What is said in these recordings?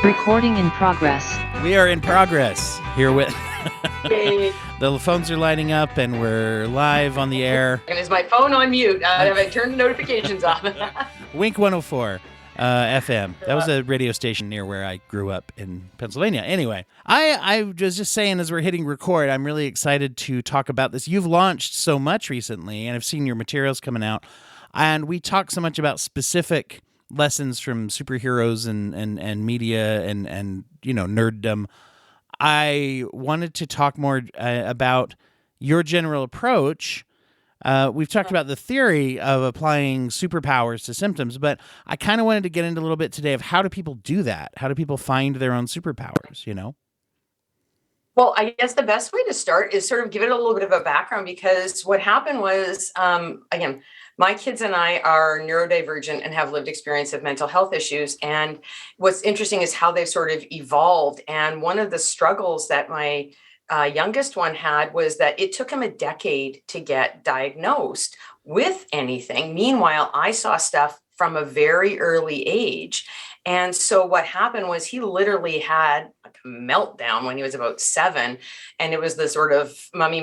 Recording in progress. We are in progress here with Yay. the phones are lighting up and we're live on the air. And is my phone on mute? Have I turned the notifications off? Wink 104 FM. That was a radio station near where I grew up in Pennsylvania. Anyway, I was just saying as we're hitting record, I'm really excited to talk about this. You've launched so much recently, and I've seen your materials coming out, and we talk so much about specific lessons from superheroes and media and you know, nerddom. I wanted to talk more about your general approach. We've talked about the theory of applying superpowers to symptoms, but I kind of wanted to get into a little bit today of how do people do that? How do people find their own superpowers, you know? Well, I guess the best way to start is sort of give it a little bit of a background, because what happened was, again, my kids and I are neurodivergent and have lived experience of mental health issues. And what's interesting is how they've sort of evolved. And one of the struggles that my youngest one had was that it took him a decade to get diagnosed with anything. Meanwhile, I saw stuff from a very early age. And so what happened was he literally had like a meltdown when he was about 7. And it was the sort of, mommy,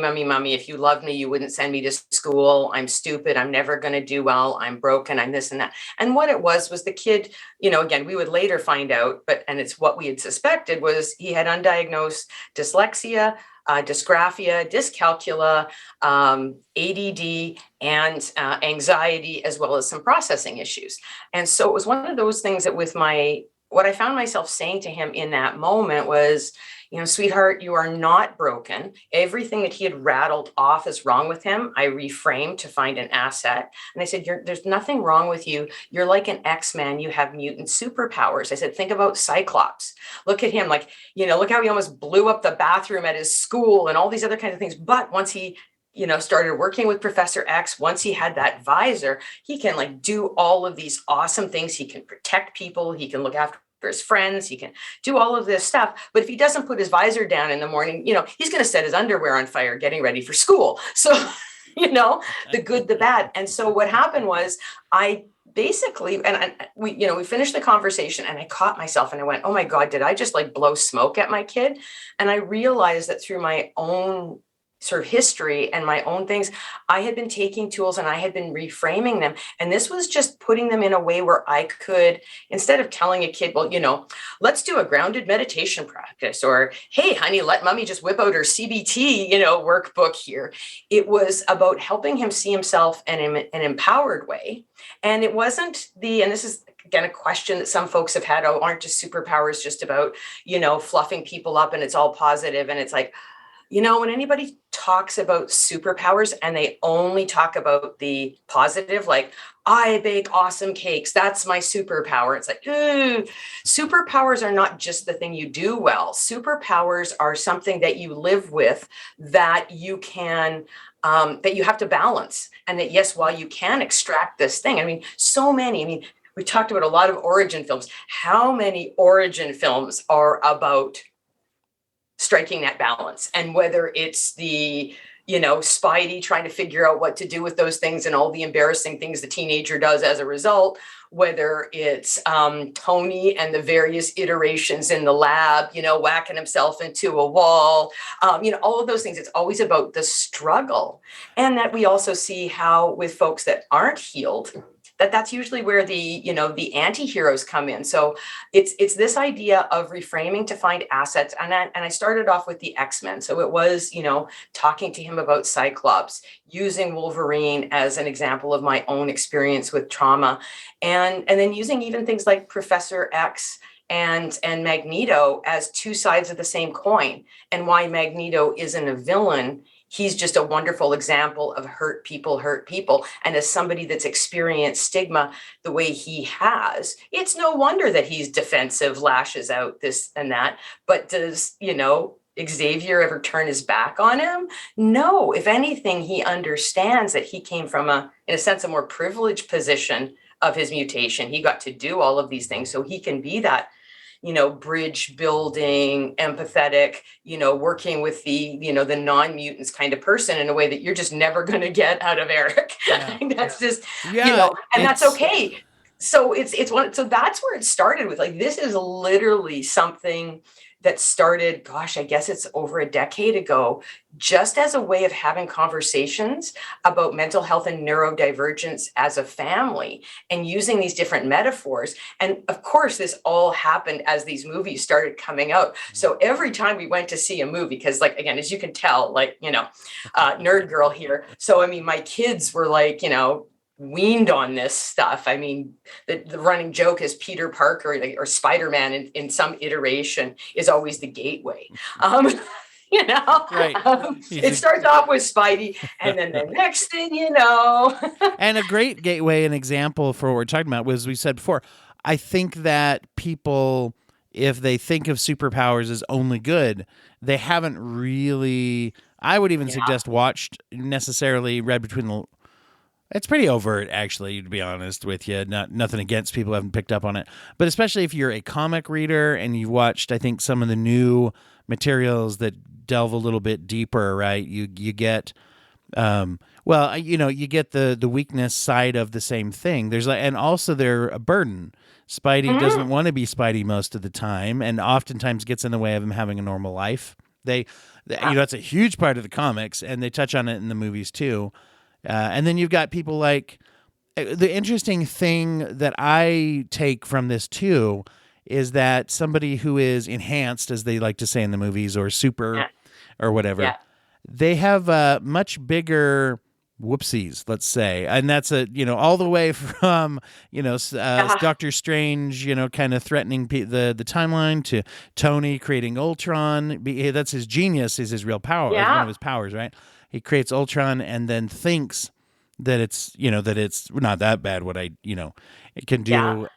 if you loved me, you wouldn't send me to school. I'm stupid. I'm never going to do well. I'm broken. I'm this and that. And what it was the kid, you know, again, we would later find out, and it's what we had suspected, was he had undiagnosed dyslexia, dysgraphia, dyscalculia, ADD, and anxiety, as well as some processing issues. And so it was one of those things that what I found myself saying to him in that moment was, you know, sweetheart, you are not broken. Everything that he had rattled off as wrong with him, I reframed to find an asset. And I said, there's nothing wrong with you. You're like an X-Man. You have mutant superpowers. I said, think about Cyclops. Look at him. Like, you know, look how he almost blew up the bathroom at his school and all these other kinds of things. But once he, you know, started working with Professor X, once he had that visor, he can like do all of these awesome things. He can protect people. He can look after his friends. He can do all of this stuff. But if he doesn't put his visor down in the morning, you know, he's going to set his underwear on fire getting ready for school. So, you know, the good, the bad. And so what happened was I basically, we finished the conversation and I caught myself and I went, oh my God, did I just like blow smoke at my kid? And I realized that through my own sort of history and my own things, I had been taking tools and I had been reframing them. And this was just putting them in a way where I could, instead of telling a kid, well, you know, let's do a grounded meditation practice, or, hey, honey, let mommy just whip out her CBT, you know, workbook here. It was about helping him see himself in an empowered way. And it wasn't and this is, again, a question that some folks have had, aren't just superpowers just about, you know, fluffing people up and it's all positive. And it's like, you know, when anybody talks about superpowers and they only talk about the positive, like, I bake awesome cakes, that's my superpower. It's like, superpowers are not just the thing you do well. Superpowers are something that you live with, that you can, that you have to balance. And that, yes, while you can extract this thing, we talked about a lot of origin films. How many origin films are about striking that balance? And whether it's the, you know, Spidey trying to figure out what to do with those things and all the embarrassing things the teenager does as a result, whether it's Tony and the various iterations in the lab, you know, whacking himself into a wall, you know, all of those things. It's always about the struggle. And that we also see how with folks that aren't healed, that's usually where the, you know, the anti-heroes come in. So it's this idea of reframing to find assets. And I started off with the X-Men. So it was, you know, talking to him about Cyclops, using Wolverine as an example of my own experience with trauma. And then using even things like Professor X and Magneto as two sides of the same coin, and why Magneto isn't a villain. He's just a wonderful example of hurt people. And as somebody that's experienced stigma the way he has, it's no wonder that he's defensive, lashes out, this and that. But does, you know, Xavier ever turn his back on him? No. If anything, he understands that he came from in a sense, a more privileged position of his mutation. He got to do all of these things. So he can be that, you know, bridge building, empathetic, you know, working with the, you know, the non-mutants kind of person in a way that you're just never going to get out of Eric. Yeah. That's just, you know, and that's okay. So that's where it started with, like, this is literally something that started, gosh, I guess it's over a decade ago, just as a way of having conversations about mental health and neurodivergence as a family and using these different metaphors. And of course, this all happened as these movies started coming out. So every time we went to see a movie, because, like, again, as you can tell, like, nerd girl here. So, I mean, my kids were like, weaned on this stuff. I mean, the running joke is Peter Parker or Spider-Man in some iteration is always the gateway. Right. It starts off with Spidey, and then the next thing you know. And a great gateway and example for what we're talking about was, we said before, I think that people, if they think of superpowers as only good, they haven't really, I would even suggest, watched, necessarily read between the. It's pretty overt, actually, to be honest with you. Nothing against people who haven't picked up on it. But especially if you're a comic reader and you've watched, I think, some of the new materials that delve a little bit deeper, right? You get, you get the weakness side of the same thing. There's and also they're a burden. Spidey doesn't want to be Spidey most of the time, and oftentimes gets in the way of him having a normal life. That's a huge part of the comics, and they touch on it in the movies too. And then you've got people like, the interesting thing that I take from this too is that somebody who is enhanced, as they like to say in the movies, or super or whatever, they have much bigger whoopsies, let's say. And that's all the way from, Doctor Strange, kind of threatening the timeline, to Tony creating Ultron. That's his genius, is his real power, one of his powers, right? He creates Ultron and then thinks that it's not that bad what it can do.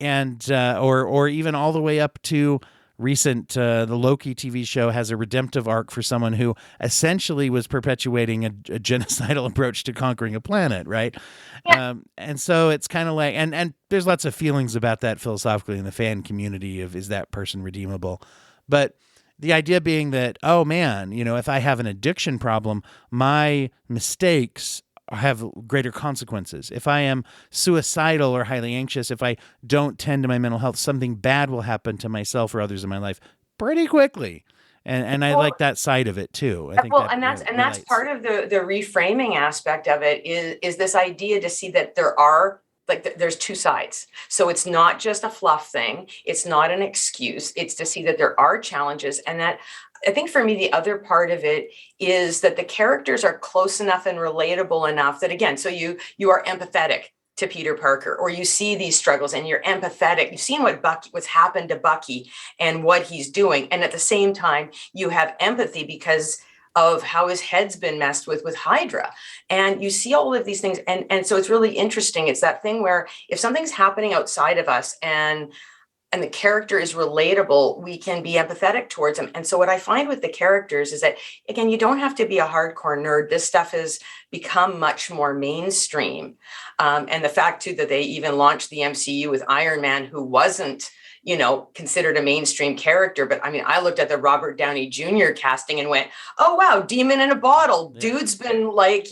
And or even all the way up to recent, the Loki TV show has a redemptive arc for someone who essentially was perpetuating a genocidal approach to conquering a planet, right? And so it's kind of like, and there's lots of feelings about that philosophically in the fan community of, is that person redeemable? But the idea being that, oh man, if I have an addiction problem, my mistakes have greater consequences. If I am suicidal or highly anxious, if I don't tend to my mental health, something bad will happen to myself or others in my life pretty quickly. And I like that side of it too. I think that's part of the reframing aspect of it is this idea to see that there are, there's two sides. So it's not just a fluff thing. It's not an excuse. It's to see that there are challenges. And that, I think for me, the other part of it is that the characters are close enough and relatable enough that, again, so you are empathetic to Peter Parker, or you see these struggles and you're empathetic. You've seen what's happened to Bucky and what he's doing. And at the same time, you have empathy because of how his head's been messed with Hydra. And you see all of these things. And so it's really interesting. It's that thing where if something's happening outside of us and the character is relatable, we can be empathetic towards them. And so what I find with the characters is that, again, you don't have to be a hardcore nerd. This stuff has become much more mainstream. And the fact, too, that they even launched the MCU with Iron Man, who wasn't, considered a mainstream character. But I mean, I looked at the Robert Downey Jr. casting and went, oh, wow, demon in a bottle. Yeah. Dude's been like,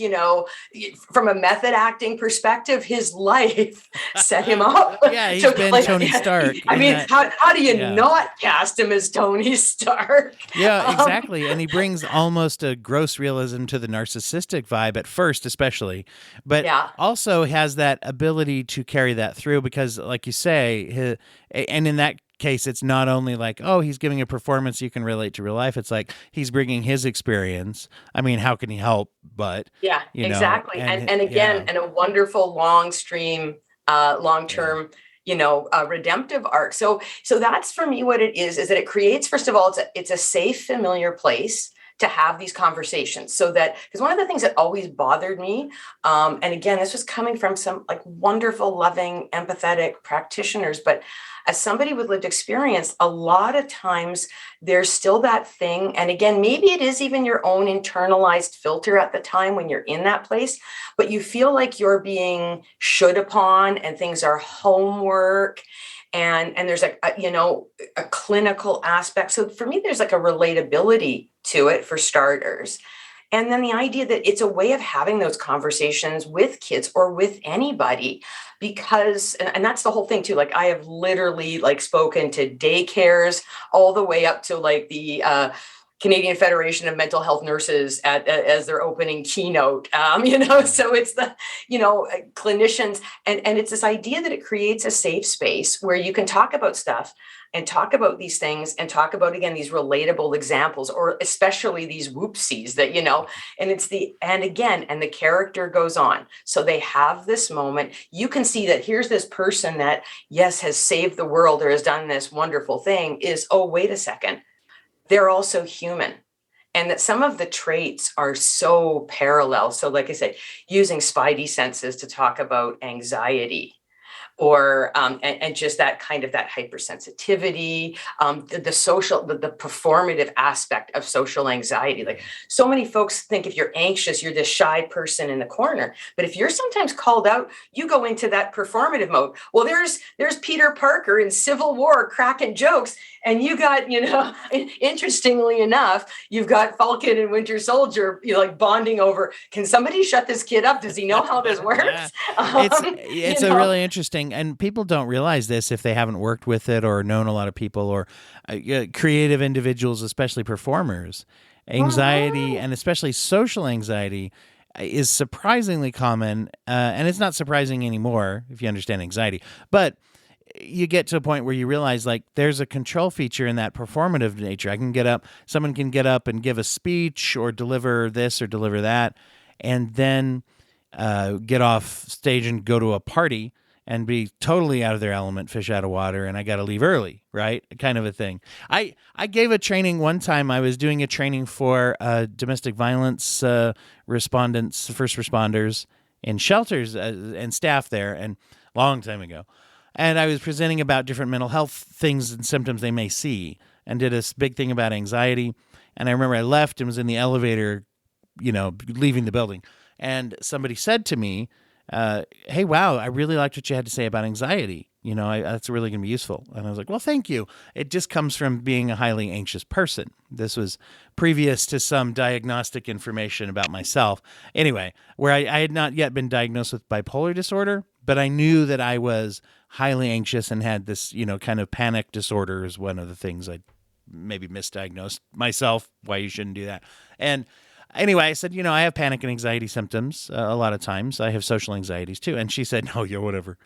from a method acting perspective, his life set him up. Yeah, he's been Tony Stark. I mean, how do you not cast him as Tony Stark? Yeah, exactly. And he brings almost a gross realism to the narcissistic vibe at first, especially, but also has that ability to carry that through because, like you say, and in that case, it's not only like, oh, he's giving a performance you can relate to real life. It's like he's bringing his experience. I mean, how can he help? But exactly. And again, and a wonderful long-term, redemptive arc. So that's for me what it is that it creates. First of all, it's a safe, familiar place to have these conversations, so that, because one of the things that always bothered me, and again, this was coming from some like wonderful, loving, empathetic practitioners, but as somebody with lived experience, a lot of times there's still that thing. And again, maybe it is even your own internalized filter at the time when you're in that place, but you feel like you're being should upon and things are homework. And there's a clinical aspect. So for me, there's like a relatability to it for starters. And then the idea that it's a way of having those conversations with kids or with anybody, because, and that's the whole thing too. Like I have literally like spoken to daycares all the way up to like the Canadian Federation of Mental Health Nurses as their opening keynote. So it's the, clinicians, and it's this idea that it creates a safe space where you can talk about stuff and talk about these things and talk about, again, these relatable examples, or especially these whoopsies that, and the character goes on. So they have this moment. You can see that here's this person that, yes, has saved the world or has done this wonderful thing is, oh, wait a second. They're also human. And that some of the traits are so parallel. So like I said, using spidey senses to talk about anxiety, or and just that kind of that hypersensitivity, the performative aspect of social anxiety. Like so many folks think if you're anxious, you're this shy person in the corner. But if you're sometimes called out, you go into that performative mode. Well, there's Peter Parker in Civil War cracking jokes. And you got, interestingly enough, you've got Falcon and Winter Soldier, like bonding over, can somebody shut this kid up? Does he know how this works? Yeah. It's a really interesting, and people don't realize this if they haven't worked with it or known a lot of people or creative individuals, especially performers. Anxiety, and especially social anxiety, is surprisingly common, and it's not surprising anymore if you understand anxiety, but you get to a point where you realize like there's a control feature in that performative nature. Someone can get up and give a speech or deliver this or deliver that, and then get off stage and go to a party and be totally out of their element, fish out of water, and I got to leave early, right? Kind of a thing. I gave a training one time. I was doing a training for domestic violence respondents, first responders in shelters and staff there, and long time ago. And I was presenting about different mental health things and symptoms they may see, and did this big thing about anxiety. And I remember I left and was in the elevator, leaving the building. And somebody said to me, hey, wow, I really liked what you had to say about anxiety. That's really going to be useful. And I was like, well, thank you. It just comes from being a highly anxious person. This was previous to some diagnostic information about myself. Anyway, where I had not yet been diagnosed with bipolar disorder, but I knew that I was highly anxious and had this, kind of panic disorder is one of the things I maybe misdiagnosed myself, why you shouldn't do that. And anyway, I said, I have panic and anxiety symptoms a lot of times. I have social anxieties too. And she said, no, yeah, whatever.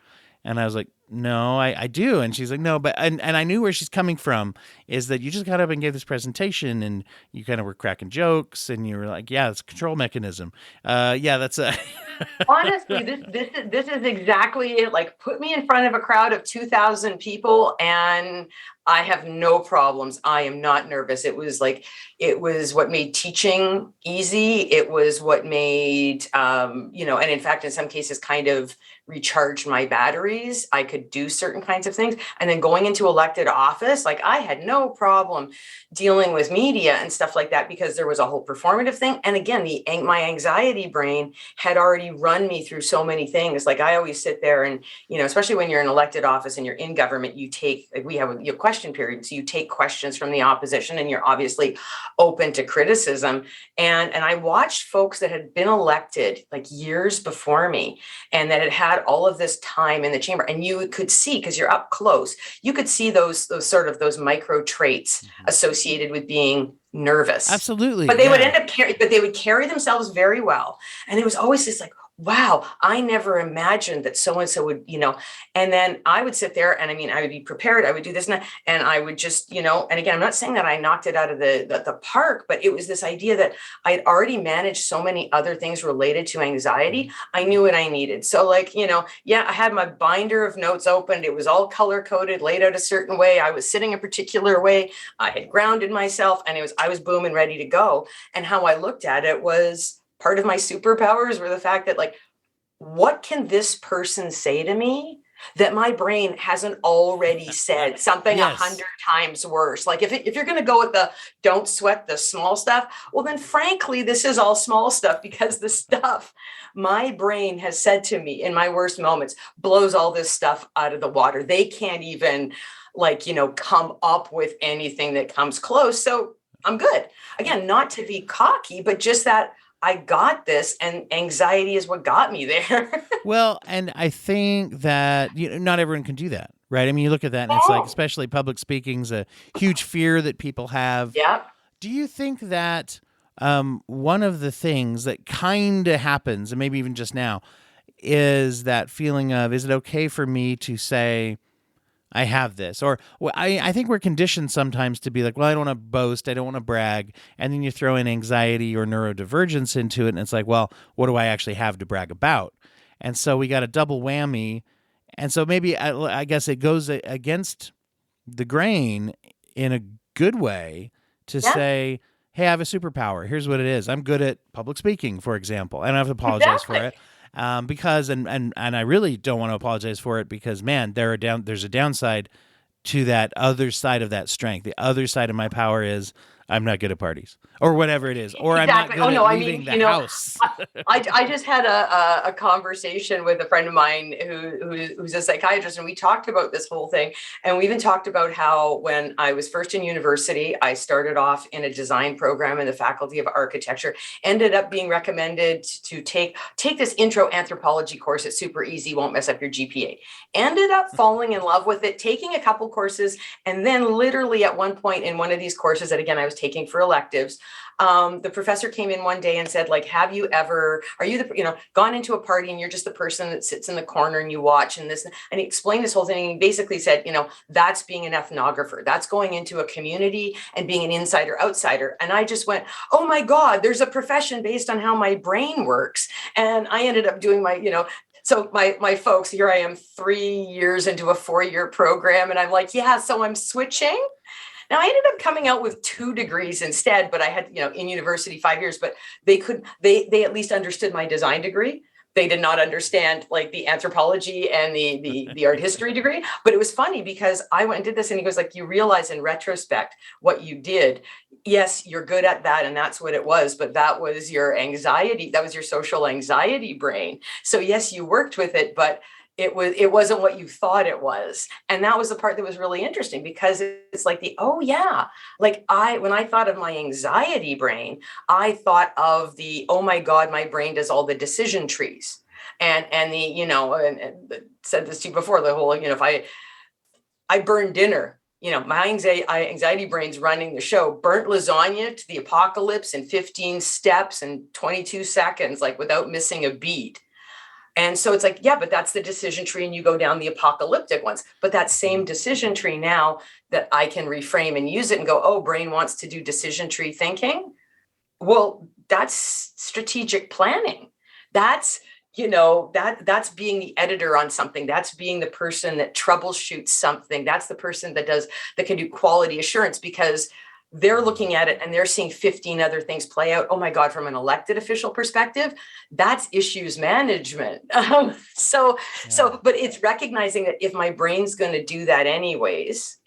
And I was like, no, I do. And she's like, no, but, and I knew where she's coming from is that you just got up and gave this presentation and you kind of were cracking jokes and you were like, yeah, it's a control mechanism. Yeah, that's a. Honestly, this is exactly it. Like put me in front of a crowd of 2,000 people and I have no problems. I am not nervous. It was what made teaching easy. It was what made, and in fact, in some cases kind of recharged my batteries. I could do certain kinds of things. And then going into elected office, like I had no problem dealing with media and stuff like that because there was a whole performative thing. And again, my anxiety brain had already run me through so many things. Like I always sit there and, especially when you're in elected office and you're in government, we have a question period. So you take questions from the opposition and you're obviously open to criticism. And I watched folks that had been elected like years before me and that had all of this time in the chamber. And you could see, because you're up close, you could see those micro traits associated with being nervous. Absolutely. But they would end up they would carry themselves very well. And it was always this like, wow, I never imagined that so-and-so would, and then I would sit there and I would be prepared. I would do this and that, and I would just, and again, I'm not saying that I knocked it out of the park, but it was this idea that I'd already managed so many other things related to anxiety. I knew what I needed. So like, I had my binder of notes opened. It was all color coded, laid out a certain way. I was sitting a particular way. I had grounded myself and I was boom and ready to go. And how I looked at it was, part of my superpowers were the fact that like, what can this person say to me that my brain hasn't already said something 100 times worse? Like if you're going to go with the don't sweat the small stuff, well, then frankly, this is all small stuff because the stuff my brain has said to me in my worst moments blows all this stuff out of the water. They can't even come up with anything that comes close. So I'm good. Again, not to be cocky, but just that I got this, and anxiety is what got me there. Well, and I think that not everyone can do that, right? I mean, you look at that, and it's like, Oh, especially public speaking's a huge fear that people have. yeah, Do you think that one of the things that kind of happens, and maybe even just now, is that feeling of, is it okay for me to say, I have this? Or I think we're conditioned sometimes to be like, well, I don't want to boast, I don't want to brag. And then you throw in anxiety or neurodivergence into it, and it's like, well, what do I actually have to brag about? And so we got a double whammy. And so maybe I guess it goes against the grain in a good way to yeah, say, hey, I have a superpower. Here's what it is. I'm good at public speaking, for example. I don't have to apologize for exactly. it. Because and I really don't want to apologize for it, because man, there's a downside to that other side of that strength. The other side of my power is I'm not good at parties or whatever it is, or I'm not Exactly. Oh good no, at I leaving mean, the house. I just had a conversation with a friend of mine who's a psychiatrist, and we talked about this whole thing. And we even talked about how when I was first in university, I started off in a design program in the Faculty of Architecture, ended up being recommended to take this intro anthropology course. It's super easy, won't mess up your GPA. Ended up falling in love with it, taking a couple courses, and then literally at one point in one of these courses that, again, I was taking for electives, the professor came in one day and said, like, are you gone into a party and you're just the person that sits in the corner and you watch and this, and he explained this whole thing. And he basically said, that's being an ethnographer. That's going into a community and being an insider outsider. And I just went, oh my God, there's a profession based on how my brain works. And I ended up doing so my folks, here I am 3 years into a 4-year program. And I'm like, yeah, so I'm switching. Now I ended up coming out with 2 degrees instead, but I had, in university 5 years, but they at least understood my design degree. They did not understand like the anthropology and the art history degree. But it was funny because I went and did this, and he goes like, you realize in retrospect what you did. Yes, you're good at that, and that's what it was, but that was your anxiety. That was your social anxiety brain. So yes, you worked with it, but it wasn't what you thought it was. And that was the part that was really interesting, because it's like oh yeah, like when I thought of my anxiety brain, I thought of oh my God, my brain does all the decision trees. And and said this to you before, the whole, if I burn dinner, my anxiety brain's running the show. Burnt lasagna to the apocalypse in 15 steps and 22 seconds, like without missing a beat. And so it's like, yeah, but that's the decision tree, and you go down the apocalyptic ones. But that same decision tree now that I can reframe and use it and go, oh, brain wants to do decision tree thinking. Well, that's strategic planning. That's, that's being the editor on something. That's being the person that troubleshoots something. That's the person that can do quality assurance, because they're looking at it and they're seeing 15 other things play out. Oh my God, from an elected official perspective, that's issues management. But it's recognizing that if my brain's going to do that anyways,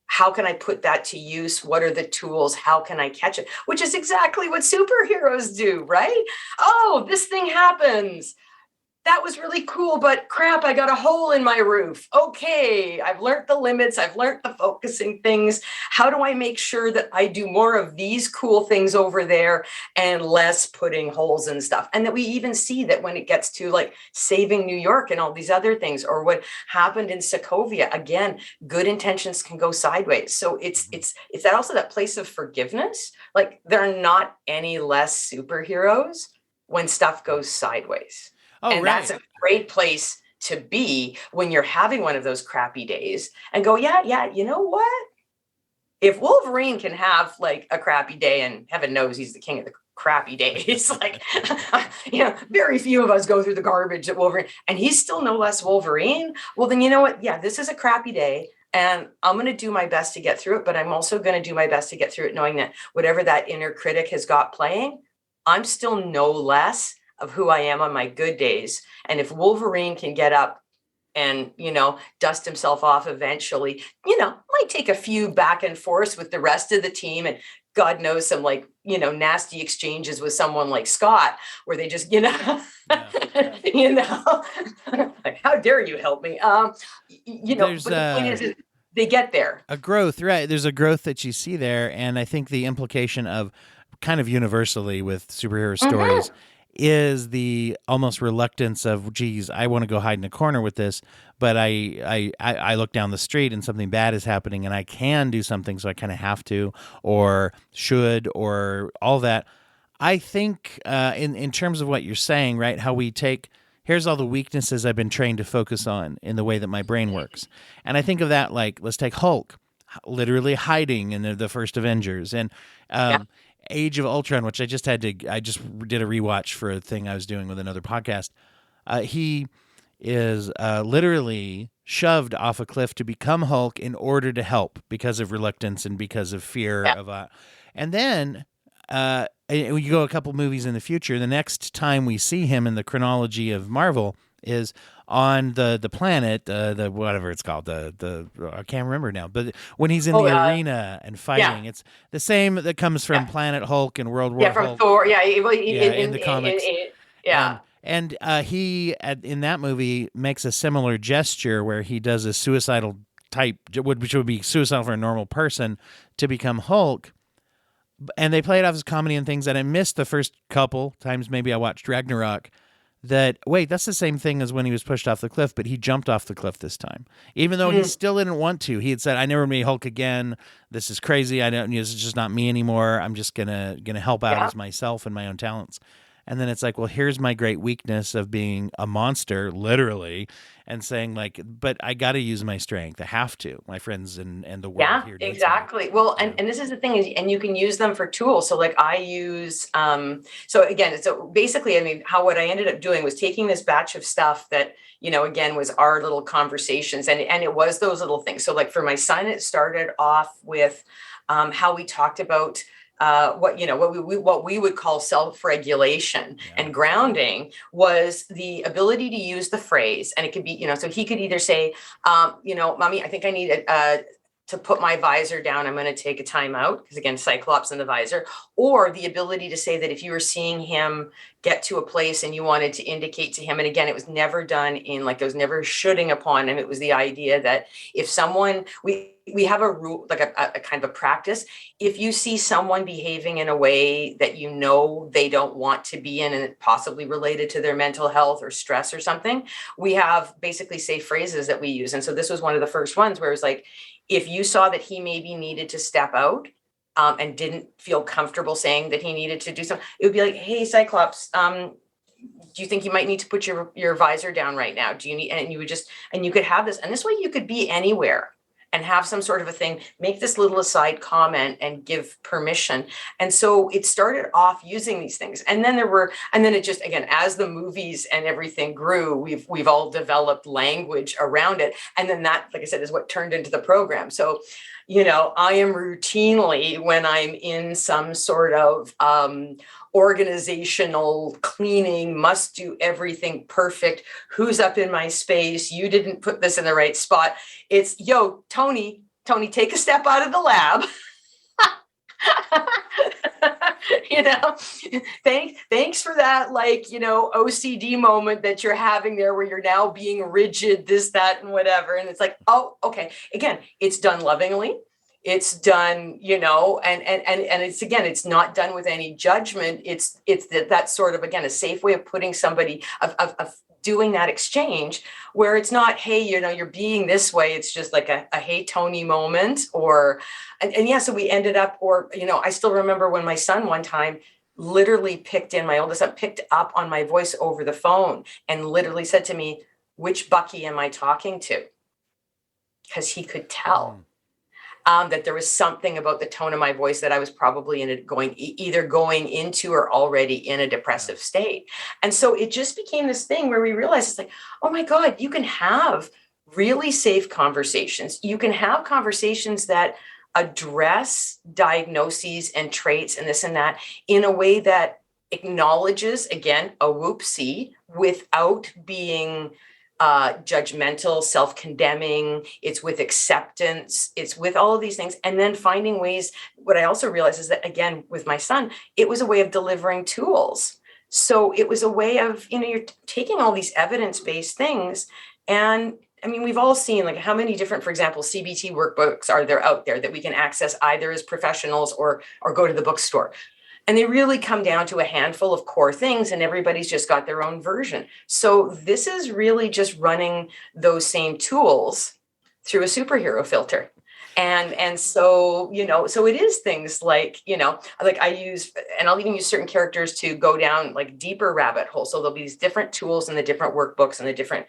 how can I put that to use? What are the tools? How can I catch it? Which is exactly what superheroes do, right? Oh, this thing happens. That was really cool, but crap, I got a hole in my roof. Okay, I've learned the limits. I've learned the focusing things. How do I make sure that I do more of these cool things over there and less putting holes in stuff? And that we even see that when it gets to like saving New York and all these other things, or what happened in Sokovia, again, good intentions can go sideways. So it's that also that place of forgiveness. Like they're not any less superheroes when stuff goes sideways. Oh, and right. That's a great place to be when you're having one of those crappy days and go, yeah, you know what? If Wolverine can have like a crappy day, and heaven knows he's the king of the crappy days, like, very few of us go through the garbage at Wolverine, and he's still no less Wolverine. Well, then you know what? Yeah, this is a crappy day, and I'm going to do my best to get through it, but I'm also going to do my best to get through it knowing that whatever that inner critic has got playing, I'm still no less of who I am on my good days. And if Wolverine can get up and, dust himself off eventually, might take a few back and forth with the rest of the team. And God knows some nasty exchanges with someone like Scott, where they just, like, how dare you help me? But the point is, they get there. A growth, right? There's a growth that you see there, and I think the implication of kind of universally with superhero stories Mm-hmm. is the almost reluctance of, geez, I want to go hide in a corner with this, but I look down the street and something bad is happening, and I can do something, so I kind of have to, or should, or all that. I think in terms of what you're saying, right? How we take, here's all the weaknesses I've been trained to focus on in the way that my brain works, and I think of that like, let's take Hulk, literally hiding in the first Avengers, and Yeah. Age of Ultron, which I just did a rewatch for a thing I was doing with another podcast. He is literally shoved off a cliff to become Hulk in order to help because of reluctance and because of fear Yeah. of and then and you go a couple movies in the future, the next time we see him in the chronology of Marvel is on the planet, the whatever it's called, the I can't remember now, but when he's in Oh, the arena and yeah. fighting, it's the same that comes from Yeah. Planet Hulk and World Yeah. War From Hulk, Thor. Yeah. Well, yeah, in the comics, yeah. and he in that movie makes a similar gesture where he does a suicidal type, which would be suicidal for a normal person, to become Hulk. And they play it off as comedy and things that I missed the first couple times. Maybe I watched Ragnarok. That, wait, that's the same thing as when he was pushed off the cliff, but he jumped off the cliff this time, even though he Mm, still didn't want to. He had said, "I never made Hulk again. This is crazy. I don't. This is just not me anymore. I'm just gonna help out yeah. as myself and my own talents." And then it's like, well, here's my great weakness of being a monster, literally, and saying like, but I got to use my strength. I have to. My friends and the world Yeah, here needs me. exactly. Well, Yeah. and this is the thing is, and you can use them for tools. So like I use, so again, so basically, I mean, how what I ended up doing was taking this batch of stuff that, again, was our little conversations and it was those little things. So like for my son, it started off with how we talked about what we would call self-regulation Yeah. and grounding was the ability to use the phrase, and it could be, so he could either say, mommy, I think I need to put my visor down. I'm going to take a time out because again, Cyclops in the visor, or the ability to say that if you were seeing him get to a place and you wanted to indicate to him, and again, it was never done in like, it was never shooting upon him. It was the idea that if someone, we have a rule, like a kind of a practice. If you see someone behaving in a way that they don't want to be in, and it's possibly related to their mental health or stress or something, we have basically safe phrases that we use. And so this was one of the first ones where it was like, if you saw that he maybe needed to step out and didn't feel comfortable saying that he needed to do something, it would be like, hey, Cyclops, do you think you might need to put your visor down right now? Do you need, and you would just, and you could have this, and this way you could be anywhere and have some sort of a thing, make this little aside comment and give permission. And so it started off using these things. And then it just, again, as the movies and everything grew, we've all developed language around it. And then that, like I said, is what turned into the program. So, I am routinely, when I'm in some sort of organizational cleaning, must do everything perfect. Who's up in my space? You didn't put this in the right spot. It's, yo, Tony, take a step out of the lab. Thanks for that, OCD moment that you're having there where you're now being rigid, this, that, and whatever. And it's like, oh, okay. Again, it's done lovingly. It's done, and it's, again, it's not done with any judgment. It's that sort of, again, a safe way of putting somebody of doing that exchange where it's not, hey, you're being this way. It's just like a hey, Tony moment and yeah. So we ended up, I still remember when my son one time literally my oldest son picked up on my voice over the phone and literally said to me, which Bucky am I talking to? Because he could tell. That there was something about the tone of my voice that I was probably either going into or already in a depressive state. And so it just became this thing where we realized it's like, oh my God, you can have really safe conversations. You can have conversations that address diagnoses and traits and this and that in a way that acknowledges, again, a whoopsie without being judgmental, self-condemning. It's with acceptance. It's with all of these things. And then finding ways, what I also realized is that, again, with my son, it was a way of delivering tools. So it was a way of, you're taking all these evidence-based things and I mean, we've all seen like how many different, for example, CBT workbooks are there out there that we can access either as professionals or go to the bookstore. And they really come down to a handful of core things, and everybody's just got their own version. So this is really just running those same tools through a superhero filter. And so, so it is things like, like I use, and I'll even use certain characters to go down like deeper rabbit holes. So there'll be these different tools and the different workbooks and the different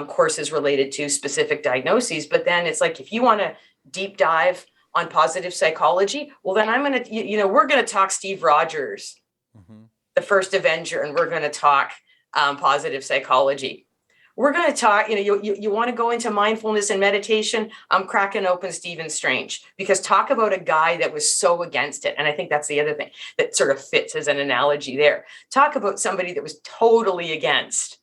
courses related to specific diagnoses. But then it's like, if you want to deep dive on positive psychology, well, then I'm going to, we're going to talk Steve Rogers, the first Avenger, and we're going to talk positive psychology. We're going to talk, you want to go into mindfulness and meditation. I'm cracking open Stephen Strange, because talk about a guy that was so against it. And I think that's the other thing that sort of fits as an analogy there. Talk about somebody that was totally against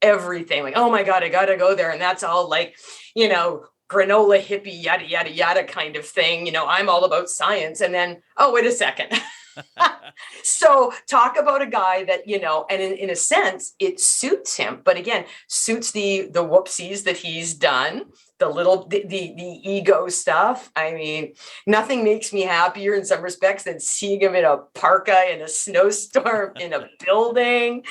everything. Like, oh my God, I got to go there. And that's all like, granola hippie, yada, yada, yada kind of thing. I'm all about science. And then, oh, wait a second. So talk about a guy that, and in a sense, it suits him, but again, suits the whoopsies that he's done, the ego stuff. I mean, nothing makes me happier in some respects than seeing him in a parka in a snowstorm in a building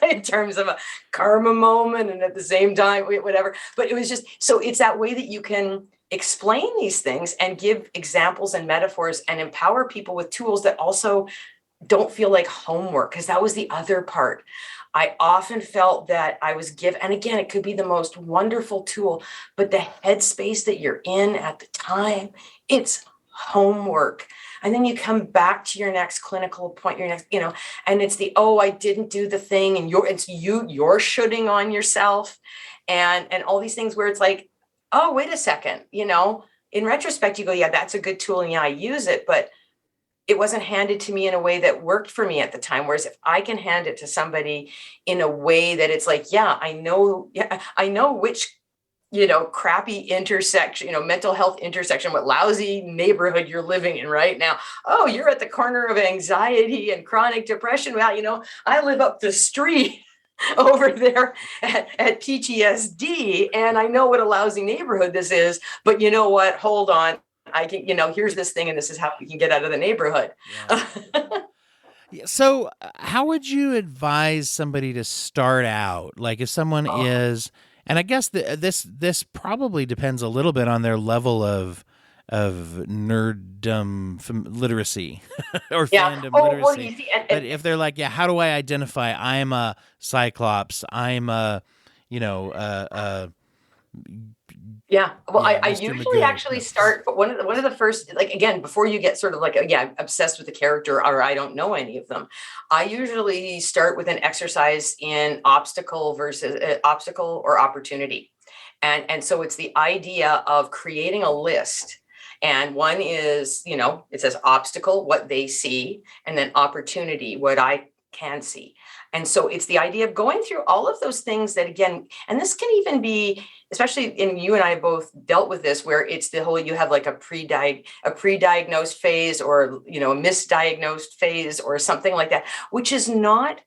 in terms of a karma moment. And at the same time, whatever, but it was just, so it's that way that you can explain these things and give examples and metaphors and empower people with tools that also don't feel like homework. Because that was the other part. I often felt that I was given, and again, it could be the most wonderful tool, but the headspace that you're in at the time, it's homework. And then you come back to your next clinical appointment, and it's I didn't do the thing, and you're shooting on yourself and all these things where it's like, oh, wait a second, in retrospect, you go, yeah, that's a good tool. And yeah, I use it, but it wasn't handed to me in a way that worked for me at the time. Whereas if I can hand it to somebody in a way that it's like, yeah, I know which, crappy intersection, mental health intersection, what lousy neighborhood you're living in right now. Oh, you're at the corner of anxiety and chronic depression. Well, I live up the street over there at PTSD, and I know what a lousy neighborhood this is, but you know what, hold on, I can, here's this thing, and this is how you can get out of the neighborhood. Yeah. So how would you advise somebody to start out? Like if someone is, and I guess this probably depends a little bit on their level of nerddom literacy or fandom literacy. You see, but if they're like, yeah, how do I identify I'm a Cyclops, I'm a, yeah, well, I Mr. usually Magoo. actually start, but one of the first, like, again, before you get sort of like, I'm obsessed with the character or I don't know any of them, I usually start with an exercise in obstacle or opportunity. And so it's the idea of creating a list. And one is, it says obstacle, what they see, and then opportunity, what I can see. And so it's the idea of going through all of those things that, again, and this can even be, especially in, you and I both dealt with this, where it's the whole, you have like a pre-diagnosed phase or, a misdiagnosed phase or something like that, which is not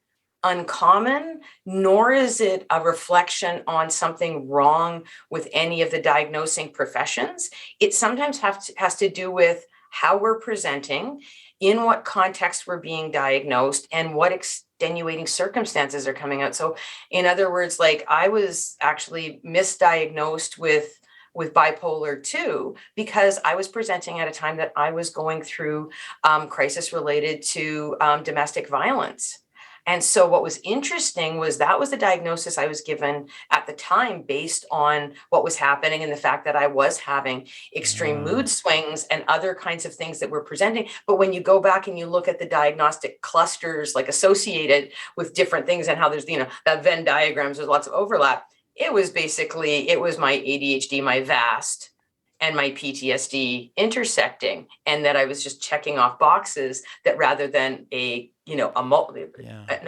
uncommon, nor is it a reflection on something wrong with any of the diagnosing professions. It sometimes has to do with how we're presenting, in what context we're being diagnosed, and what extenuating circumstances are coming out. So in other words, like I was actually misdiagnosed with bipolar 2 because I was presenting at a time that I was going through crisis related to domestic violence. And so what was interesting was that was the diagnosis I was given at the time based on what was happening and the fact that I was having extreme mood swings and other kinds of things that were presenting. But when you go back and you look at the diagnostic clusters, like associated with different things and how there's, that Venn diagrams, there's lots of overlap. It was my ADHD, my VAST, and my PTSD intersecting, and that I was just checking off boxes that rather than an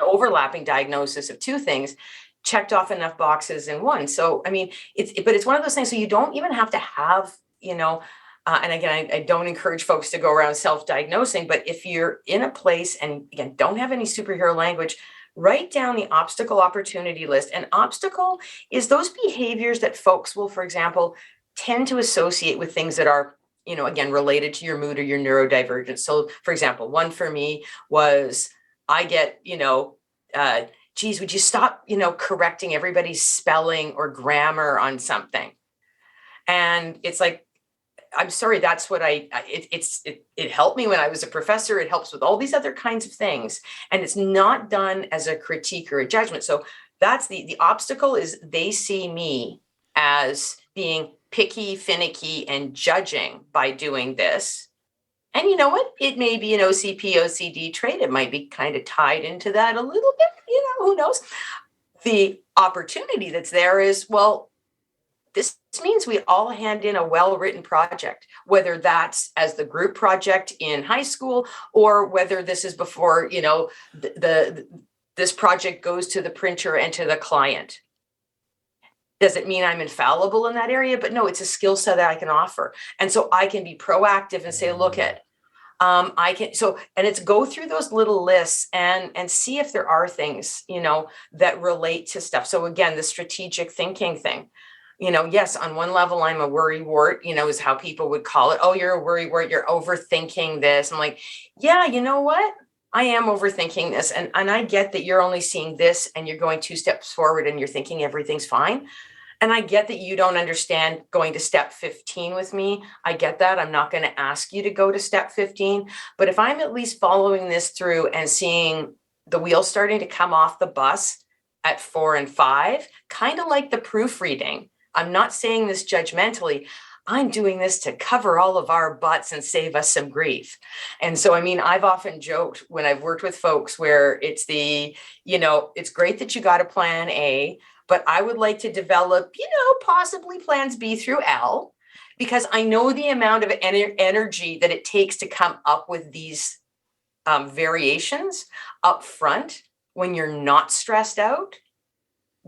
overlapping diagnosis of two things, checked off enough boxes in one. So, I mean, it's one of those things. So you don't even have to have, and again, I don't encourage folks to go around self-diagnosing, but if you're in a place and again, don't have any superhero language, write down the obstacle opportunity list. And obstacle is those behaviors that folks will, for example, tend to associate with things that are, again, related to your mood or your neurodivergence. So, for example, one for me was I get, geez, would you stop, correcting everybody's spelling or grammar on something? And it's like, I'm sorry, that's what it helped me when I was a professor. It helps with all these other kinds of things. And it's not done as a critique or a judgment. So that's the obstacle is they see me as being picky, finicky, and judging by doing this. And you know what? It may be an OCP, OCD trait. It might be kind of tied into that a little bit, who knows? The opportunity that's there is, well, this means we all hand in a well-written project, whether that's as the group project in high school or whether this is before, this project goes to the printer and to the client. Does it mean I'm infallible in that area? But no, it's a skill set that I can offer. And so I can be proactive and say, look at, and it's go through those little lists and see if there are things, that relate to stuff. So again, the strategic thinking thing. Yes, on one level, I'm a worrywart, is how people would call it. Oh, you're a worrywart. You're overthinking this. I'm like, yeah, you know what? I am overthinking this. And I get that you're only seeing this and you're going 2 steps forward and you're thinking everything's fine. And I get that you don't understand going to step 15 with me. I get that. I'm not going to ask you to go to step 15. But if I'm at least following this through and seeing the wheels starting to come off the bus at 4 and 5, kind of like the proofreading. I'm not saying this judgmentally. I'm doing this to cover all of our butts and save us some grief. And so, I've often joked when I've worked with folks where it's it's great that you got a plan A, but I would like to develop, possibly plans B through L, because I know the amount of energy that it takes to come up with these variations up front when you're not stressed out.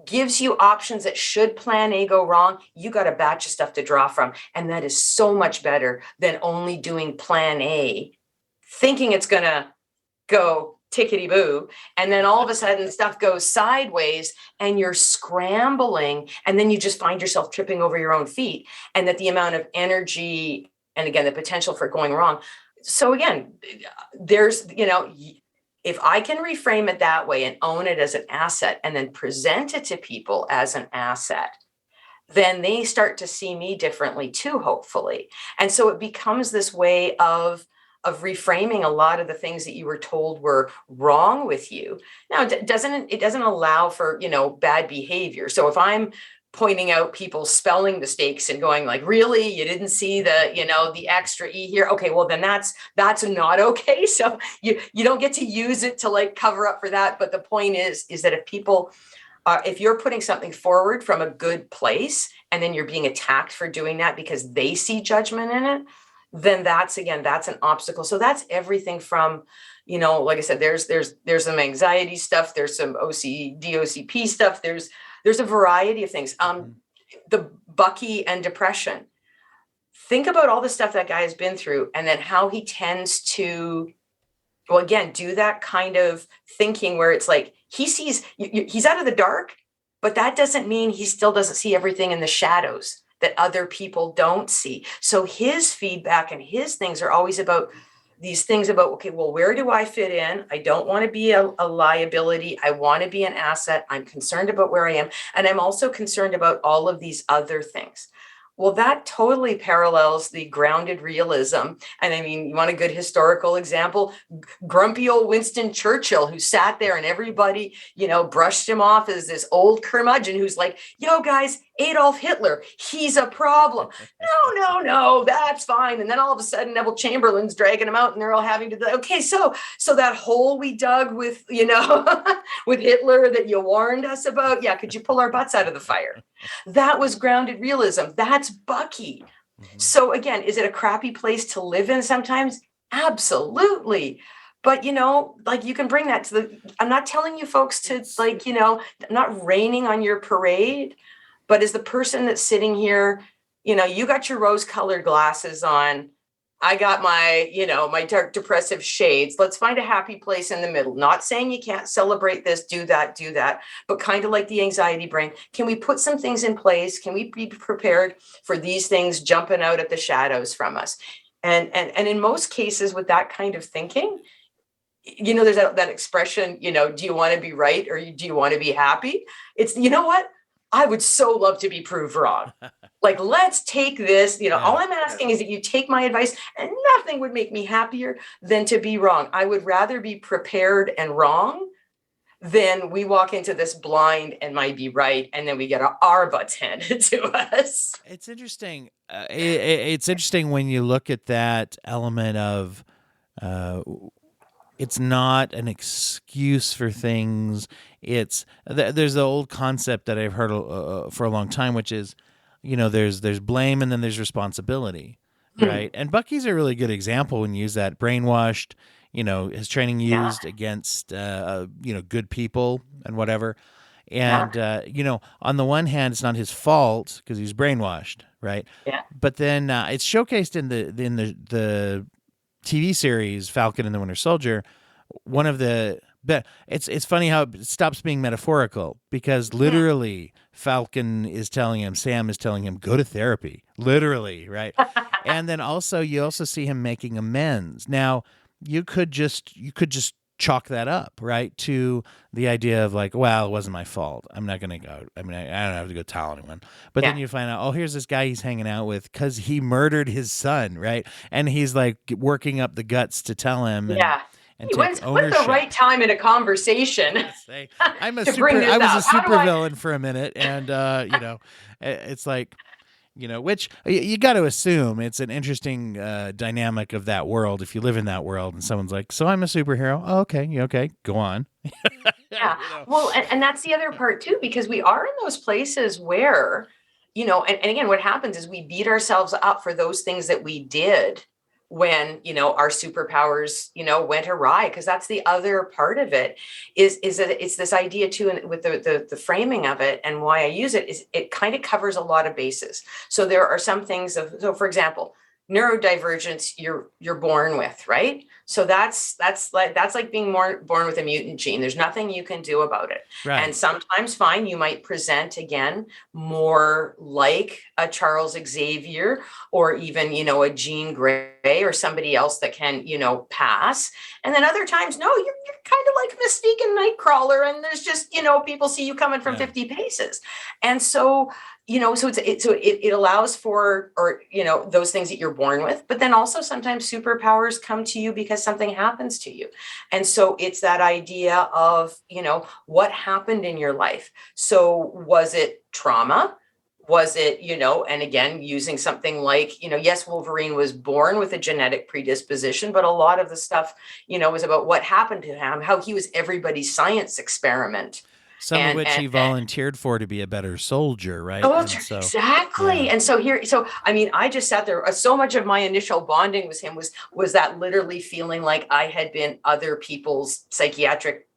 Gives you options that should plan A go wrong, you got a batch of stuff to draw from. And that is so much better than only doing plan A, thinking it's going to go tickety-boo. And then all of a sudden stuff goes sideways and you're scrambling. And then you just find yourself tripping over your own feet. And that the amount of energy and again, the potential for going wrong. So again, there's, if I can reframe it that way and own it as an asset and then present it to people as an asset, then they start to see me differently too, hopefully. And so it becomes this way of reframing a lot of the things that you were told were wrong with you. Now, it doesn't allow for, bad behavior. So if I'm pointing out people's spelling mistakes and going like, really, you didn't see the extra E here. Okay, well then that's not okay. So you don't get to use it to like cover up for that. But the point is that if people, if you're putting something forward from a good place and then you're being attacked for doing that because they see judgment in it, then that's an obstacle. So that's everything from, like I said, there's some anxiety stuff, there's some OCP stuff, there's a variety of things. The Bucky and depression. Think about all the stuff that guy has been through and then how he tends to, well, again, do that kind of thinking where it's like he's out of the dark, but that doesn't mean he still doesn't see everything in the shadows that other people don't see. So his feedback and his things are always about these things about, okay, well, where do I fit in? I don't want to be a liability. I want to be an asset. I'm concerned about where I am. And I'm also concerned about all of these other things. Well, that totally parallels the grounded realism. And you want a good historical example? Grumpy old Winston Churchill, who sat there and everybody, brushed him off as this old curmudgeon who's like, yo, guys, Adolf Hitler, he's a problem. No, that's fine. And then all of a sudden, Neville Chamberlain's dragging him out and they're all having to, okay, so that hole we dug with, with Hitler that you warned us about. Yeah, could you pull our butts out of the fire? That was grounded realism. That's Bucky. Mm-hmm. So again, is it a crappy place to live in sometimes? Absolutely. But, you can bring that to I'm not telling you folks to I'm not raining on your parade, but as the person that's sitting here, you got your rose colored glasses on, I got my, my dark depressive shades. Let's find a happy place in the middle. Not saying you can't celebrate this, do that, but kind of like the anxiety brain. Can we put some things in place? Can we be prepared for these things jumping out at the shadows from us? And in most cases with that kind of thinking, there's that expression, do you want to be right or do you want to be happy? It's, you know what? I would so love to be proved wrong. Like, let's take this, all I'm asking is that you take my advice, and nothing would make me happier than to be wrong. I would rather be prepared and wrong than we walk into this blind and might be right, and then we get our butts handed to us. It's interesting. It's interesting when you look at that element of, it's not an excuse for things. There's the old concept that I've heard for a long time, which is, there's blame and then there's responsibility, right? And Bucky's a really good example when you use that. Brainwashed, his training used against, good people and whatever. And, on the one hand, it's not his fault because he's brainwashed, right? Yeah. But then it's showcased in the TV series Falcon and the Winter Soldier. It's funny how it stops being metaphorical, because literally Falcon is telling him, Sam is telling him, go to therapy, literally, right? And then you also see him making amends. Now, you could just chalk that up, right, to the idea of like, well, it wasn't my fault. I'm not going to go. I mean, I don't have to go tell anyone. But then you find out, oh, here's this guy he's hanging out with because he murdered his son, right? And he's like working up the guts to tell him. And when's the right time in a conversation? I was a supervillain for a minute, and it's like, which you got to assume it's an interesting dynamic of that world. If you live in that world and someone's like, so I'm a superhero. Oh, okay, go on. Yeah. Well, and that's the other part too, because we are in those places where, and again, what happens is we beat ourselves up for those things that we did when, our superpowers, went awry, because that's the other part of it is that it's this idea too, and with the framing of it, and why I use it is it kind of covers a lot of bases. So there are some things so for example, neurodivergence you're born with, right? So that's like being born with a mutant gene. There's nothing you can do about it. Right. And sometimes fine, you might present again more like a Charles Xavier, or even, a Jean Grey or somebody else that can, pass. And then other times, no, you're kind of like Mystique and Nightcrawler, and there's just, people see you coming from 50 paces. And so, so it allows for, or, those things that you're born with, but then also sometimes superpowers come to you because something happens to you. And so it's that idea of, what happened in your life. So was it trauma? Was it, and again, using something like, yes, Wolverine was born with a genetic predisposition, but a lot of the stuff, was about what happened to him, how he was everybody's science experiment. Some of which he volunteered for to be a better soldier, right? Exactly. Yeah. And so I just sat there. So much of my initial bonding with him was that literally feeling like I had been other people's psychiatric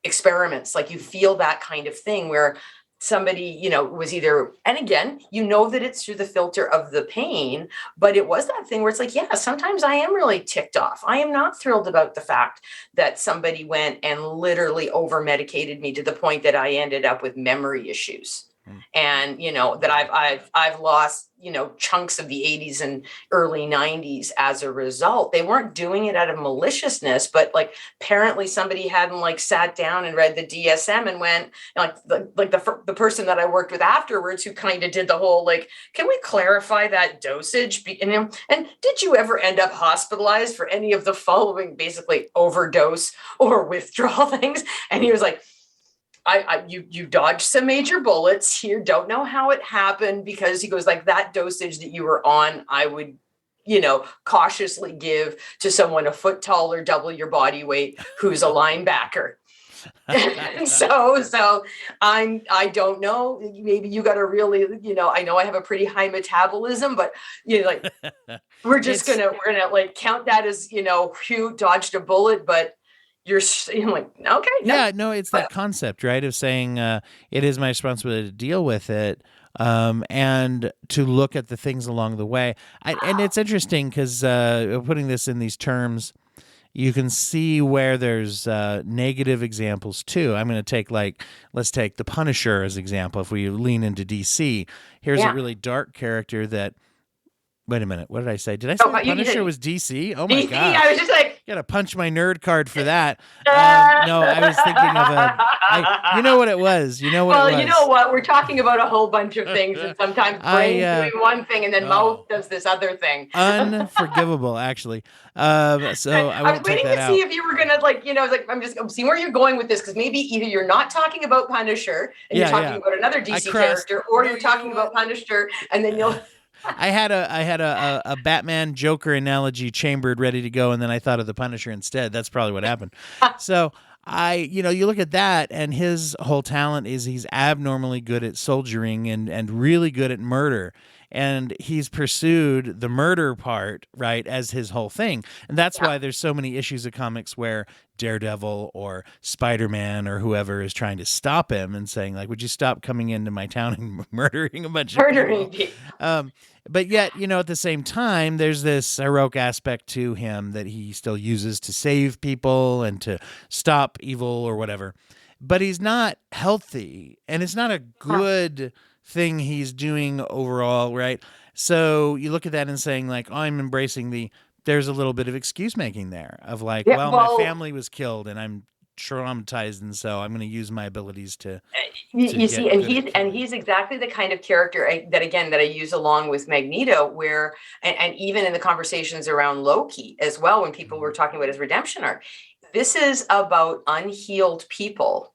experiments. Like you feel that kind of thing where somebody, was either, and again, that it's through the filter of the pain, but it was that thing where it's like, yeah, sometimes I am really ticked off. I am not thrilled about the fact that somebody went and literally over medicated me to the point that I ended up with memory issues. And, that I've lost, chunks of the 80s and early 90s as a result. They weren't doing it out of maliciousness, but apparently somebody hadn't sat down and read the DSM and went the person that I worked with afterwards, who kind of did the whole, can we clarify that dosage? And did you ever end up hospitalized for any of the following basically overdose or withdrawal things? And he was like, you dodged some major bullets here. Don't know how it happened, because he goes, that dosage that you were on, I would, cautiously give to someone a foot taller, double your body weight, who's a linebacker. so I don't know. Maybe you got to really, I know I have a pretty high metabolism, but we're gonna count that as, Hugh dodged a bullet, but you're like, okay. No. Yeah, no, it's that concept, right, of saying it is my responsibility to deal with it. and to look at the things along the way. And it's interesting because putting this in these terms, you can see where there's negative examples too. I'm going to take let's take the Punisher as example. If we lean into DC, here's a really dark character that. Wait a minute. What did I say? Did I say the Punisher was DC? Oh my god! I was just like, gotta punch my nerd card for that. No, I was thinking of you know what it was. You know what? Well, you know what? We're talking about a whole bunch of things, and sometimes brain's doing one thing, and then mouth does this other thing. Unforgivable, actually. So I was waiting to see if you were gonna I'm seeing where you're going with this, because maybe either you're not talking about Punisher and you're talking about another DC character, or you're talking about Punisher, and then you'll. I had a Batman Joker analogy chambered ready to go, and then I thought of the Punisher instead. That's probably what happened. So you look at that, and his whole talent is he's abnormally good at soldiering and really good at murder. And he's pursued the murder part, right, as his whole thing. And that's why there's so many issues of comics where Daredevil or Spider-Man or whoever is trying to stop him and saying, like, would you stop coming into my town and murdering a bunch of people? But yet, at the same time, there's this heroic aspect to him that he still uses to save people and to stop evil or whatever. But he's not healthy, and it's not a good thing he's doing overall, right? So you look at that and saying, like, oh, I'm embracing there's a little bit of excuse making there of like, my family was killed and I'm traumatized, and so I'm going to use my abilities to you see, and he's exactly the kind of character that I use along with Magneto, where and even in the conversations around Loki as well, when people were talking about his redemption arc, this is about unhealed people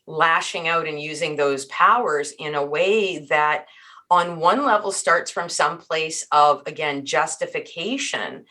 lashing out and using those powers in a way that on one level starts from some place of, again, justification,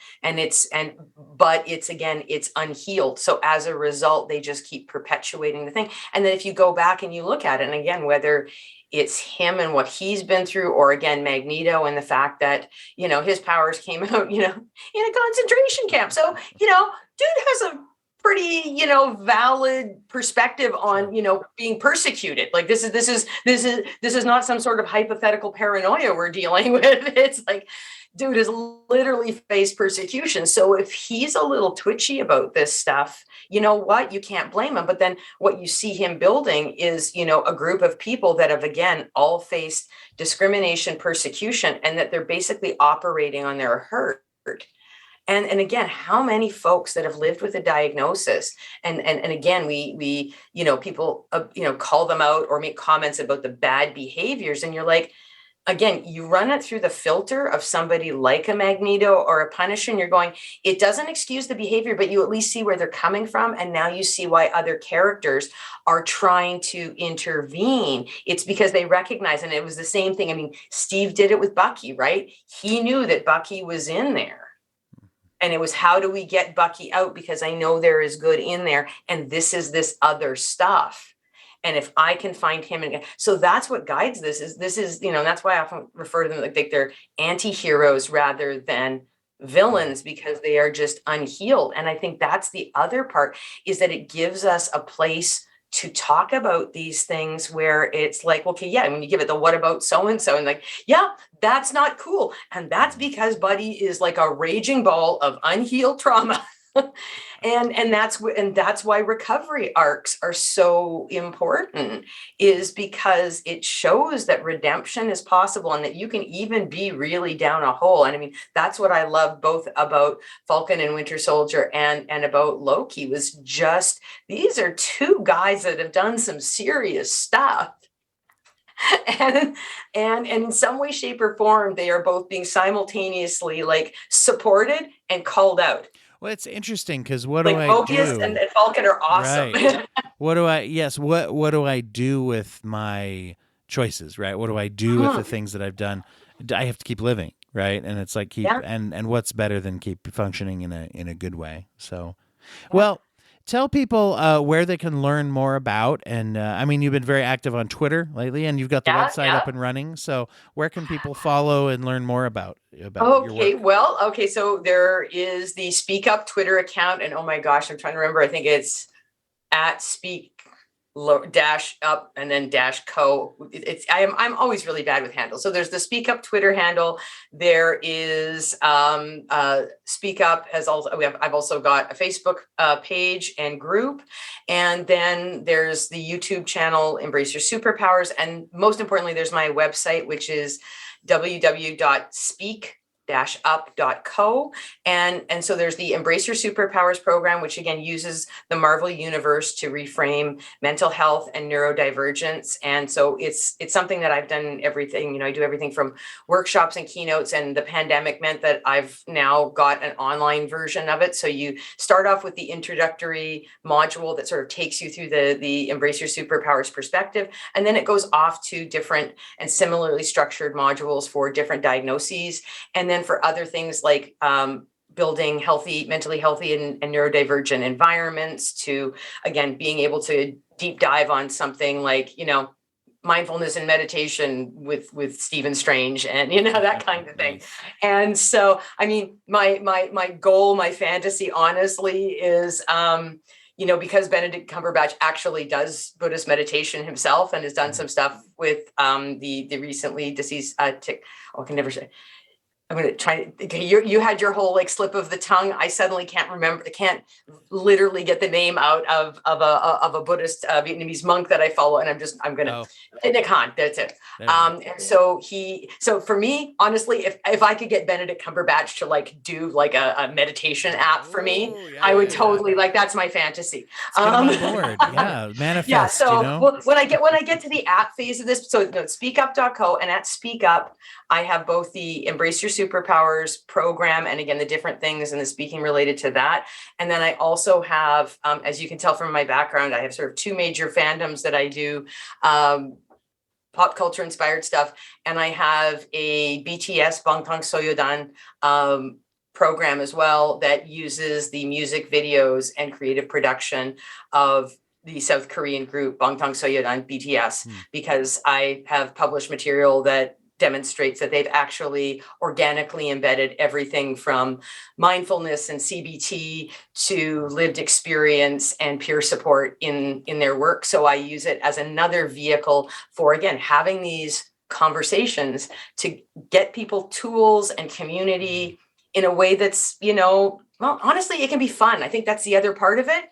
but it's unhealed. So as a result, they just keep perpetuating the thing. And then if you go back and you look at it, and again, whether it's him and what he's been through, or again, Magneto and the fact that, his powers came out, in a concentration camp. So, dude has a pretty, valid perspective on, being persecuted. Like this is not some sort of hypothetical paranoia we're dealing with. It's like, dude has literally faced persecution. So if he's a little twitchy about this stuff, you know what? You can't blame him. But then what you see him building is, a group of people that have, again, all faced discrimination, persecution, and that they're basically operating on their hurt. And again, how many folks that have lived with a diagnosis, and again, we people call them out or make comments about the bad behaviors, and you're like, again, you run it through the filter of somebody like a Magneto or a Punisher, and you're going, it doesn't excuse the behavior, but you at least see where they're coming from, and now you see why other characters are trying to intervene. It's because they recognize, and it was the same thing. I mean, Steve did it with Bucky, right? He knew that Bucky was in there. And it was, how do we get Bucky out? Because I know there is good in there. And this is this other stuff. And if I can find him, so that's what guides this is, that's why I often refer to them like they're anti-heroes rather than villains, because they are just unhealed. And I think that's the other part, is that it gives us a place to talk about these things where it's like, okay, yeah, when you give it the what about so-and-so, and like, yeah, that's not cool. And that's because Buddy is like a raging ball of unhealed trauma. and that's why recovery arcs are so important, is because it shows that redemption is possible and that you can even be really down a hole. And I mean, that's what I love both about Falcon and Winter Soldier and about Loki, was just, these are two guys that have done some serious stuff. And in some way, shape, or form, they are both being simultaneously like supported and called out. Well, it's interesting because what do I Mobius do? And Falcon are awesome. Right. What do I do with my choices, right? What do I do with the things that I've done? I have to keep living, right? And it's like and what's better than keep functioning in a good way? So, well, tell people where they can learn more about. And I mean, you've been very active on Twitter lately, and you've got the website up and running. So where can people follow and learn more about your work? So there is the Speak Up Twitter account. And oh my gosh, I'm trying to remember. I think it's at Speak dash up and then dash co. I'm always really bad with handles. So there's the Speak Up Twitter handle. There is Speak Up has also I've also got a Facebook page and group, and then there's the YouTube channel Embrace Your Superpowers, and most importantly, there's my website, which is www.speak-up.co. And so there's the Embrace Your Superpowers program, which again uses the Marvel universe to reframe mental health and neurodivergence. And so it's something that I've done everything, I do everything from workshops and keynotes, and the pandemic meant that I've now got an online version of it. So you start off with the introductory module that sort of takes you through the Embrace Your Superpowers perspective. And then it goes off to different and similarly structured modules for different diagnoses. And then for other things like building mentally healthy and neurodivergent environments, to, again, being able to deep dive on something like, mindfulness and meditation with Stephen Strange and, that kind of thing. And so, I mean, my goal, my fantasy, honestly, is, because Benedict Cumberbatch actually does Buddhist meditation himself and has done some stuff with the recently deceased I can never say. I'm going to try. Okay, you had your whole slip of the tongue. I suddenly can't remember. I can't literally get the name out of a Buddhist Vietnamese monk that I follow, and I'm going to Nick Han. That's it. And so for me, honestly, if I could get Benedict Cumberbatch to do a meditation app for me, I would totally that's my fantasy. On board. Yeah, manifest. Yeah. So when I get to the app phase of this, so speakup.co, and at Speak Up, I have both the Embrace Your Superpowers program, and again, the different things and the speaking related to that. And then I also have, as you can tell from my background, I have sort of two major fandoms that I do, pop culture inspired stuff. And I have a BTS Bangtan Soyeodan program as well that uses the music videos and creative production of the South Korean group Bangtan Soyeodan, BTS, because I have published material that demonstrates that they've actually organically embedded everything from mindfulness and CBT to lived experience and peer support in their work. So I use it as another vehicle for, again, having these conversations to get people tools and community in a way that's, honestly, it can be fun. I think that's the other part of it.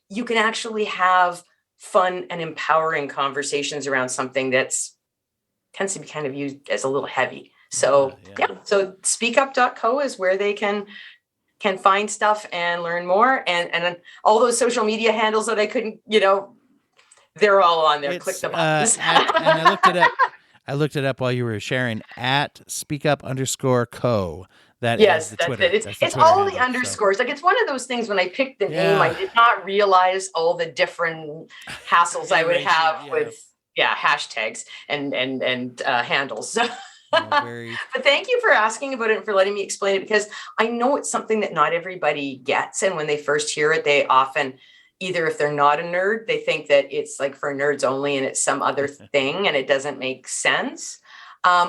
You can actually have fun and empowering conversations around something that's tends to be kind of used as a little heavy. So so speakup.co is where they can find stuff and learn more. And all those social media handles that I couldn't, they're all on there. Click the buttons. And I looked it up. I looked it up while you were sharing, at speakup_co. That is the Twitter. It. It's all the underscores. It's one of those things when I picked the name, I did not realize all the different hassles I would have with hashtags and handles. But thank you for asking about it and for letting me explain it, because I know it's something that not everybody gets. And when they first hear it, they often, either if they're not a nerd, they think that it's for nerds only and it's some other thing and it doesn't make sense.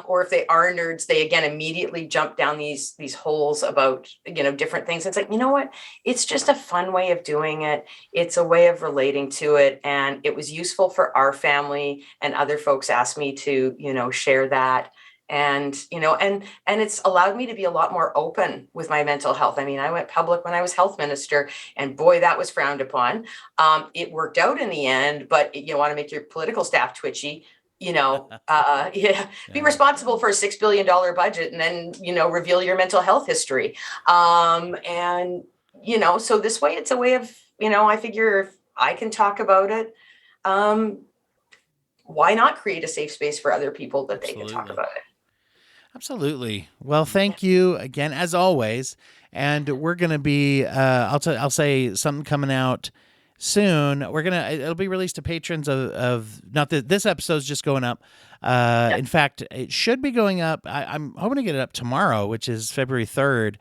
Or if they are nerds, they again immediately jump down these holes about different things. It's you know what? It's just a fun way of doing it. It's a way of relating to it, and it was useful for our family. And other folks asked me to share that, and and it's allowed me to be a lot more open with my mental health. I mean, I went public when I was health minister, and boy, that was frowned upon. It worked out in the end, but you want to make your political staff twitchy. Be responsible for a $6 billion budget and then, reveal your mental health history. So this way, it's a way of, I figure if I can talk about it, why not create a safe space for other people that they can talk about it? Absolutely. Well, thank you again, as always. And we're going to be, I'll say something coming out soon. It'll be released to patrons of not that this episode's just going up. In fact, it should be going up. I'm hoping to get it up tomorrow, which is February 3rd.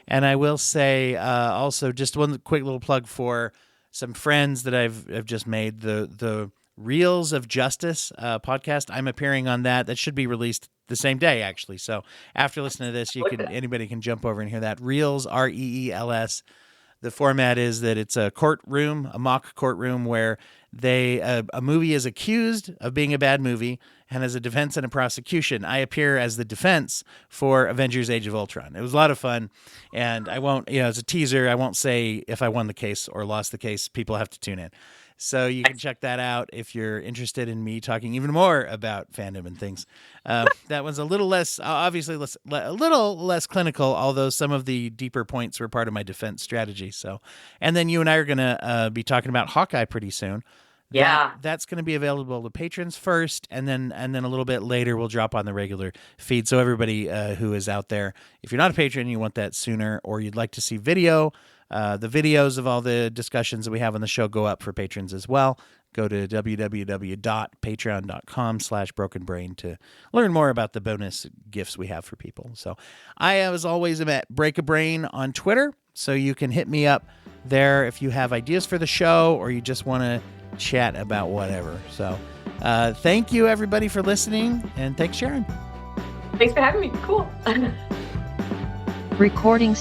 And I will say also just one quick little plug for some friends that I've just made. The Reels of Justice podcast. I'm appearing on that. That should be released the same day, actually. So after listening to this, anybody can jump over and hear that. Reels, REELS. The format is that it's a courtroom, a mock courtroom where a movie is accused of being a bad movie, and as a defense and a prosecution, I appear as the defense for Avengers: Age of Ultron. It was a lot of fun, and I won't, as a teaser, I won't say if I won the case or lost the case. People have to tune in. So you can check that out if you're interested in me talking even more about fandom and things. That one's a little less, obviously, a little less clinical, although some of the deeper points were part of my defense strategy. So, and then you and I are going to be talking about Hawkeye pretty soon. Yeah, that's going to be available to patrons first, and then a little bit later we'll drop on the regular feed. So everybody who is out there, if you're not a patron, you want that sooner, or you'd like to see video. The videos of all the discussions that we have on the show go up for patrons as well. Go to www.patreon.com/brokenbrain to learn more about the bonus gifts we have for people. So I, as always, am at Break a Brain on Twitter, so you can hit me up there if you have ideas for the show or you just want to chat about whatever. So thank you, everybody, for listening, and thanks, Sharon. Thanks for having me. Cool. Recording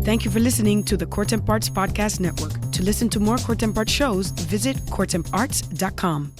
Thank you for listening to the Court and Parts Podcast Network. To listen to more Court and Parts shows, visit courtandarts.com.